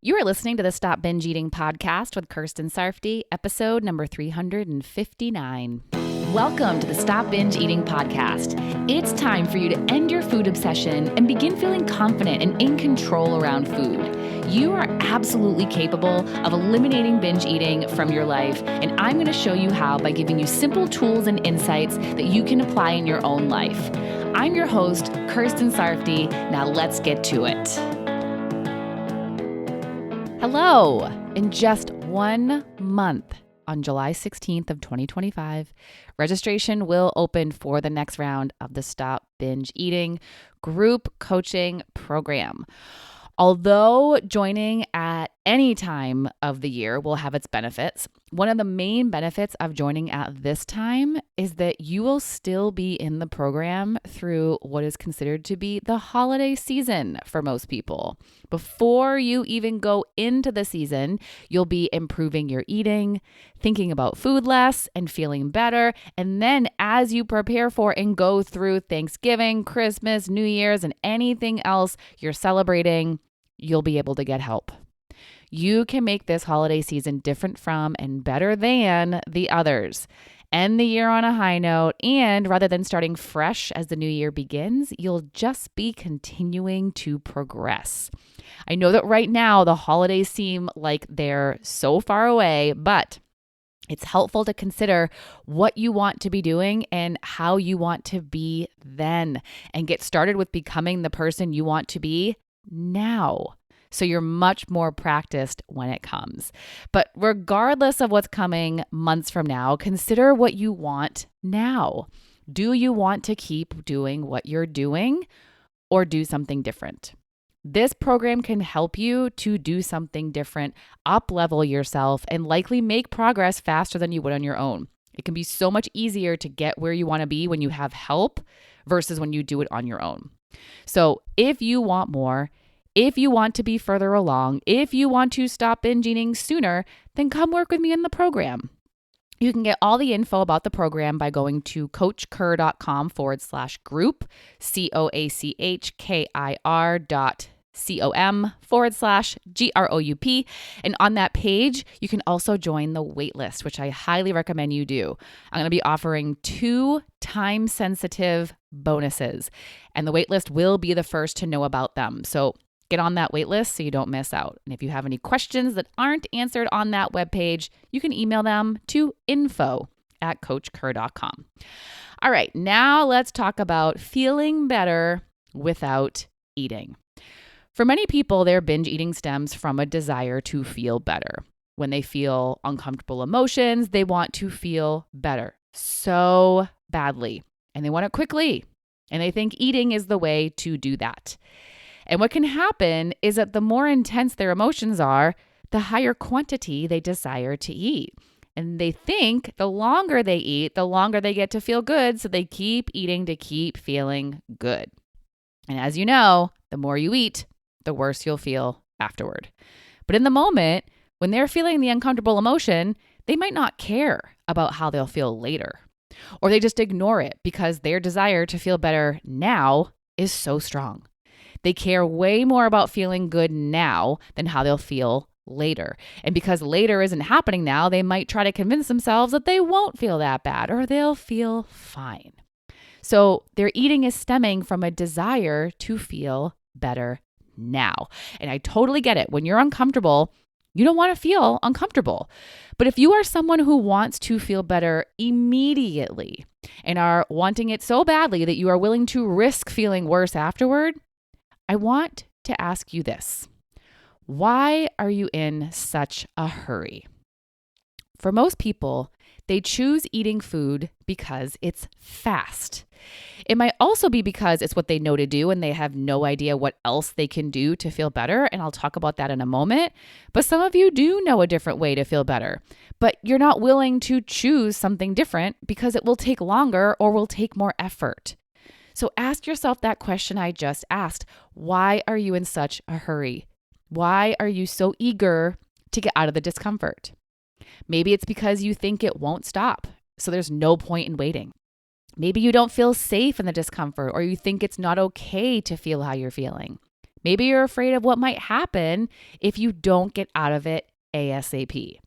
You are listening to the Stop Binge Eating podcast with Kirsten Sarfty, episode number 359. Welcome to the Stop Binge Eating podcast. It's time for you to end your food obsession and begin feeling confident and in control around food. You are absolutely capable of eliminating binge eating from your life, and I'm going to show you how by giving you simple tools and insights that you can apply in your own life. I'm your host, Kirsten Sarfty. Now let's get to it. Hello. In just 1 month, on July 16th of 2025, registration will open for the next round of the Stop Binge Eating group coaching program. Although joining at any time of the year will have its benefits, one of the main benefits of joining at this time is that you will still be in the program through what is considered to be the holiday season for most people. Before you even go into the season, you'll be improving your eating, thinking about food less, and feeling better. And then as you prepare for and go through Thanksgiving, Christmas, New Year's, and anything else you're celebrating, you'll be able to get help. You can make this holiday season different from and better than the others. End the year on a high note, and rather than starting fresh as the new year begins, you'll just be continuing to progress. I know that right now the holidays seem like they're so far away, but it's helpful to consider what you want to be doing and how you want to be then, and get started with becoming the person you want to be now, so you're much more practiced when it comes. But regardless of what's coming months from now, consider what you want now. Do you want to keep doing what you're doing or do something different? This program can help you to do something different, up-level yourself, and likely make progress faster than you would on your own. It can be so much easier to get where you want to be when you have help versus when you do it on your own. So if you want more, if you want to be further along, if you want to stop binge eating sooner, then come work with me in the program. You can get all the info about the program by going to coachkir.com/group, coachkir.com/group. And on that page, you can also join the waitlist, which I highly recommend you do. I'm going to be offering 2 time-sensitive bonuses, and the waitlist will be the first to know about them. So get on that waitlist so you don't miss out. And if you have any questions that aren't answered on that webpage, you can email them to info@coachkir.com. All right, now let's talk about feeling better without eating. For many people, their binge eating stems from a desire to feel better. When they feel uncomfortable emotions, they want to feel better so badly, and they want it quickly. And they think eating is the way to do that. And what can happen is that the more intense their emotions are, the higher quantity they desire to eat. And they think the longer they eat, the longer they get to feel good. So they keep eating to keep feeling good. And as you know, the more you eat, the worse you'll feel afterward. But in the moment, when they're feeling the uncomfortable emotion, they might not care about how they'll feel later. Or they just ignore it because their desire to feel better now is so strong. They care way more about feeling good now than how they'll feel later. And because later isn't happening now, they might try to convince themselves that they won't feel that bad or they'll feel fine. So their eating is stemming from a desire to feel better now. And I totally get it. When you're uncomfortable, you don't want to feel uncomfortable. But if you are someone who wants to feel better immediately and are wanting it so badly that you are willing to risk feeling worse afterward, I want to ask you this. Why are you in such a hurry? For most people, they choose eating food because it's fast. It might also be because it's what they know to do and they have no idea what else they can do to feel better, and I'll talk about that in a moment. But some of you do know a different way to feel better, but you're not willing to choose something different because it will take longer or will take more effort. So ask yourself that question I just asked. Why are you in such a hurry? Why are you so eager to get out of the discomfort? Maybe it's because you think it won't stop, so there's no point in waiting. Maybe you don't feel safe in the discomfort, or you think it's not okay to feel how you're feeling. Maybe you're afraid of what might happen if you don't get out of it ASAP.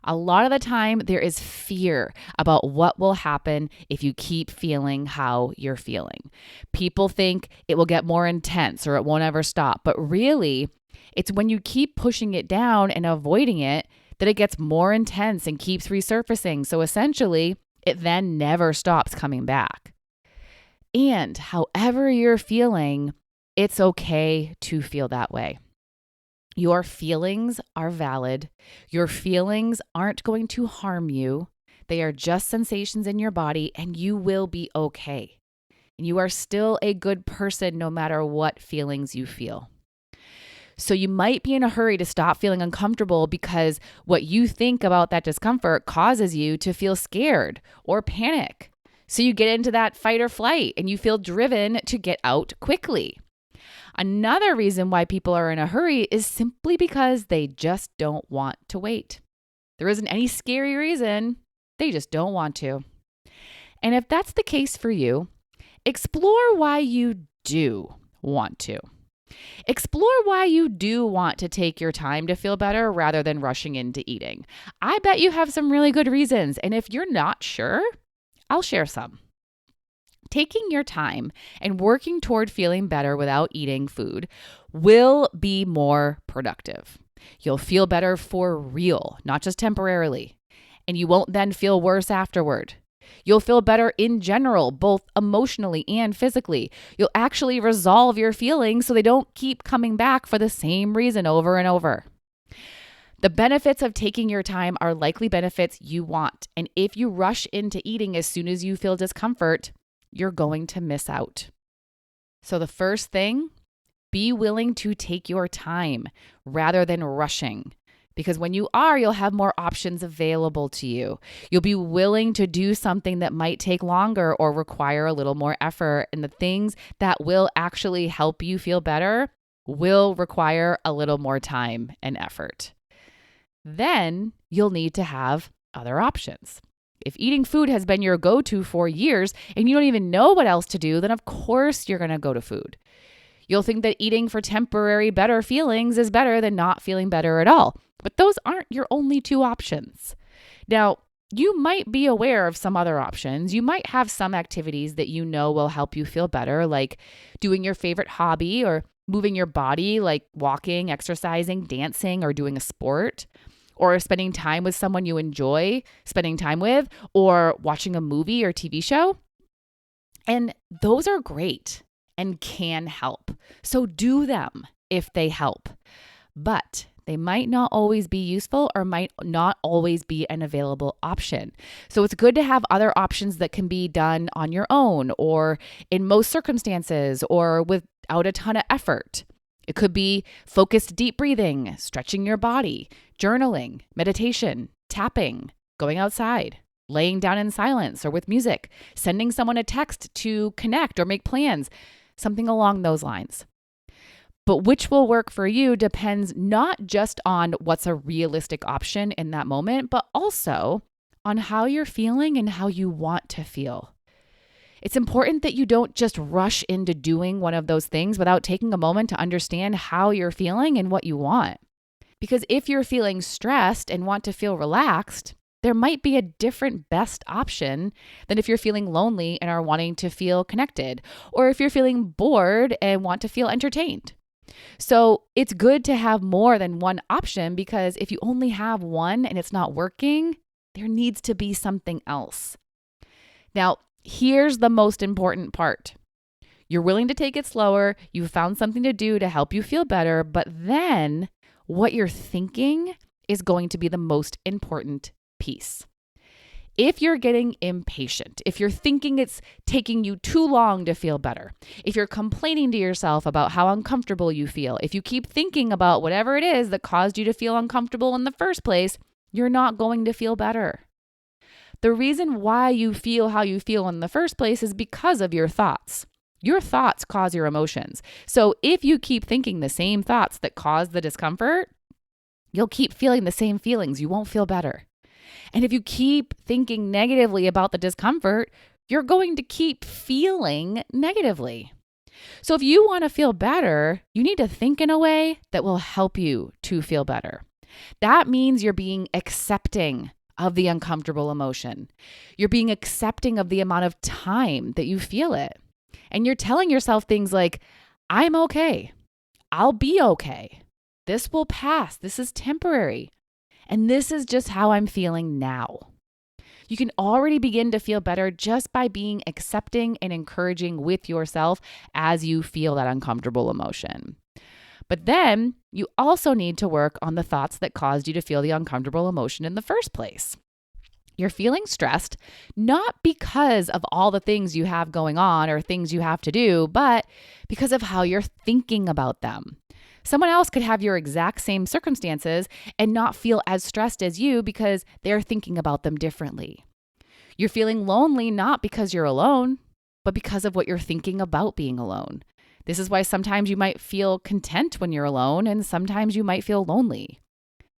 A lot of the time, there is fear about what will happen if you keep feeling how you're feeling. People think it will get more intense or it won't ever stop. But really, it's when you keep pushing it down and avoiding it that it gets more intense and keeps resurfacing. So essentially, it then never stops coming back. And however you're feeling, it's okay to feel that way. Your feelings are valid. Your feelings aren't going to harm you. They are just sensations in your body, and you will be okay. And you are still a good person no matter what feelings you feel. So you might be in a hurry to stop feeling uncomfortable because what you think about that discomfort causes you to feel scared or panic. So you get into that fight or flight and you feel driven to get out quickly. Another reason why people are in a hurry is simply because they just don't want to wait. There isn't any scary reason. They just don't want to. And if that's the case for you, explore why you do want to. Explore why you do want to take your time to feel better rather than rushing into eating. I bet you have some really good reasons. And if you're not sure, I'll share some. Taking your time and working toward feeling better without eating food will be more productive. You'll feel better for real, not just temporarily. And you won't then feel worse afterward. You'll feel better in general, both emotionally and physically. You'll actually resolve your feelings so they don't keep coming back for the same reason over and over. The benefits of taking your time are likely benefits you want. And if you rush into eating as soon as you feel discomfort, you're going to miss out. So the first thing, be willing to take your time rather than rushing. Because when you are, you'll have more options available to you. You'll be willing to do something that might take longer or require a little more effort. And the things that will actually help you feel better will require a little more time and effort. Then you'll need to have other options. If eating food has been your go-to for years and you don't even know what else to do, then of course you're going to go to food. You'll think that eating for temporary better feelings is better than not feeling better at all. But those aren't your only two options. Now, you might be aware of some other options. You might have some activities that you know will help you feel better, like doing your favorite hobby or moving your body, like walking, exercising, dancing, or doing a sport, or spending time with someone you enjoy spending time with, or watching a movie or TV show. And those are great and can help. So do them if they help. But they might not always be useful or might not always be an available option. So it's good to have other options that can be done on your own or in most circumstances or without a ton of effort. It could be focused deep breathing, stretching your body, journaling, meditation, tapping, going outside, laying down in silence or with music, sending someone a text to connect or make plans, something along those lines. But which will work for you depends not just on what's a realistic option in that moment, but also on how you're feeling and how you want to feel. It's important that you don't just rush into doing one of those things without taking a moment to understand how you're feeling and what you want. Because if you're feeling stressed and want to feel relaxed, there might be a different best option than if you're feeling lonely and are wanting to feel connected, or if you're feeling bored and want to feel entertained. So it's good to have more than one option because if you only have one and it's not working, there needs to be something else. Now, here's the most important part. You're willing to take it slower. You found something to do to help you feel better, but then what you're thinking is going to be the most important piece. If you're getting impatient, if you're thinking it's taking you too long to feel better, if you're complaining to yourself about how uncomfortable you feel, if you keep thinking about whatever it is that caused you to feel uncomfortable in the first place, you're not going to feel better. The reason why you feel how you feel in the first place is because of your thoughts. Your thoughts cause your emotions. So if you keep thinking the same thoughts that cause the discomfort, you'll keep feeling the same feelings. You won't feel better. And if you keep thinking negatively about the discomfort, you're going to keep feeling negatively. So if you want to feel better, you need to think in a way that will help you to feel better. That means you're being accepting of the uncomfortable emotion. You're being accepting of the amount of time that you feel it. And you're telling yourself things like, I'm okay. I'll be okay. This will pass. This is temporary. And this is just how I'm feeling now. You can already begin to feel better just by being accepting and encouraging with yourself as you feel that uncomfortable emotion. But then you also need to work on the thoughts that caused you to feel the uncomfortable emotion in the first place. You're feeling stressed, not because of all the things you have going on or things you have to do, but because of how you're thinking about them. Someone else could have your exact same circumstances and not feel as stressed as you because they're thinking about them differently. You're feeling lonely not because you're alone, but because of what you're thinking about being alone. This is why sometimes you might feel content when you're alone and sometimes you might feel lonely.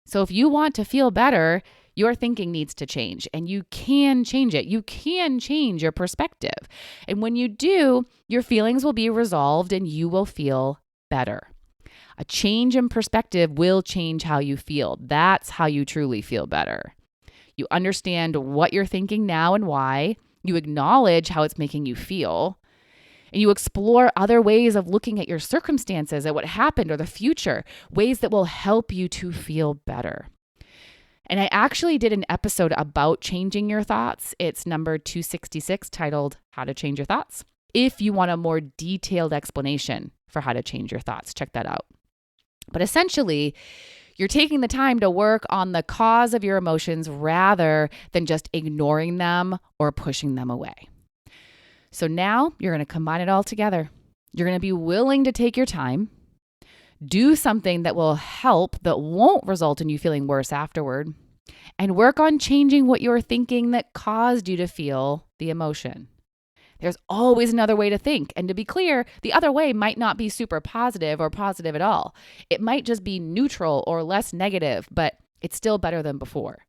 So if you want to feel better, your thinking needs to change, and you can change it. You can change your perspective. And when you do, your feelings will be resolved and you will feel better. A change in perspective will change how you feel. That's how you truly feel better. You understand what you're thinking now and why. You acknowledge how it's making you feel. And you explore other ways of looking at your circumstances, at what happened or the future, ways that will help you to feel better. And I actually did an episode about changing your thoughts. It's number 266, titled How to Change Your Thoughts. If you want a more detailed explanation for how to change your thoughts, check that out. But essentially, you're taking the time to work on the cause of your emotions rather than just ignoring them or pushing them away. So now you're going to combine it all together. You're going to be willing to take your time, do something that will help, that won't result in you feeling worse afterward, and work on changing what you're thinking that caused you to feel the emotion. There's always another way to think. And to be clear, the other way might not be super positive or positive at all. It might just be neutral or less negative, but it's still better than before.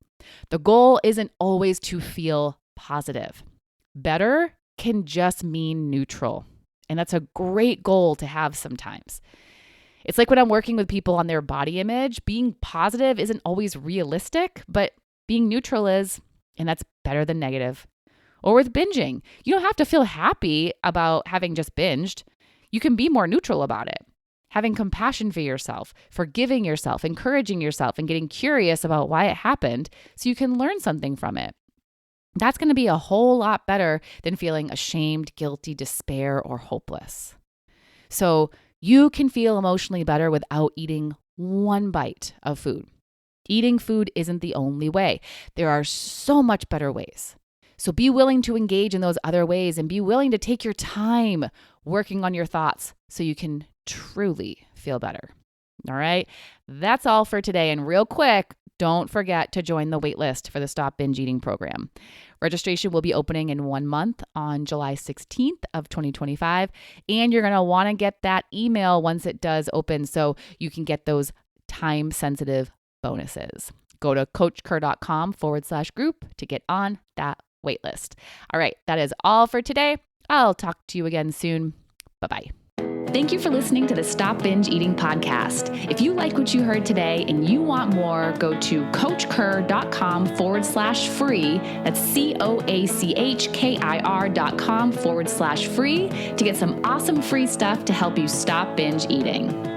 The goal isn't always to feel positive. Better can just mean neutral. And that's a great goal to have sometimes. It's like when I'm working with people on their body image, being positive isn't always realistic, but being neutral is, and that's better than negative. Or with binging, you don't have to feel happy about having just binged. You can be more neutral about it. Having compassion for yourself, forgiving yourself, encouraging yourself, and getting curious about why it happened so you can learn something from it. That's going to be a whole lot better than feeling ashamed, guilty, despair, or hopeless. So you can feel emotionally better without eating one bite of food. Eating food isn't the only way. There are so much better ways. So be willing to engage in those other ways and be willing to take your time working on your thoughts so you can truly feel better. All right, that's all for today. And real quick, don't forget to join the waitlist for the Stop Binge Eating program. Registration will be opening in 1 month on July 16th of 2025. And you're going to want to get that email once it does open so you can get those time-sensitive bonuses. Go to coachker.com/group to get on that waitlist. All right, that is all for today. I'll talk to you again soon. Bye-bye. Thank you for listening to the Stop Binge Eating podcast. If you like what you heard today and you want more, go to coachker.com/free. That's COACHKIR.com/free to get some awesome free stuff to help you stop binge eating.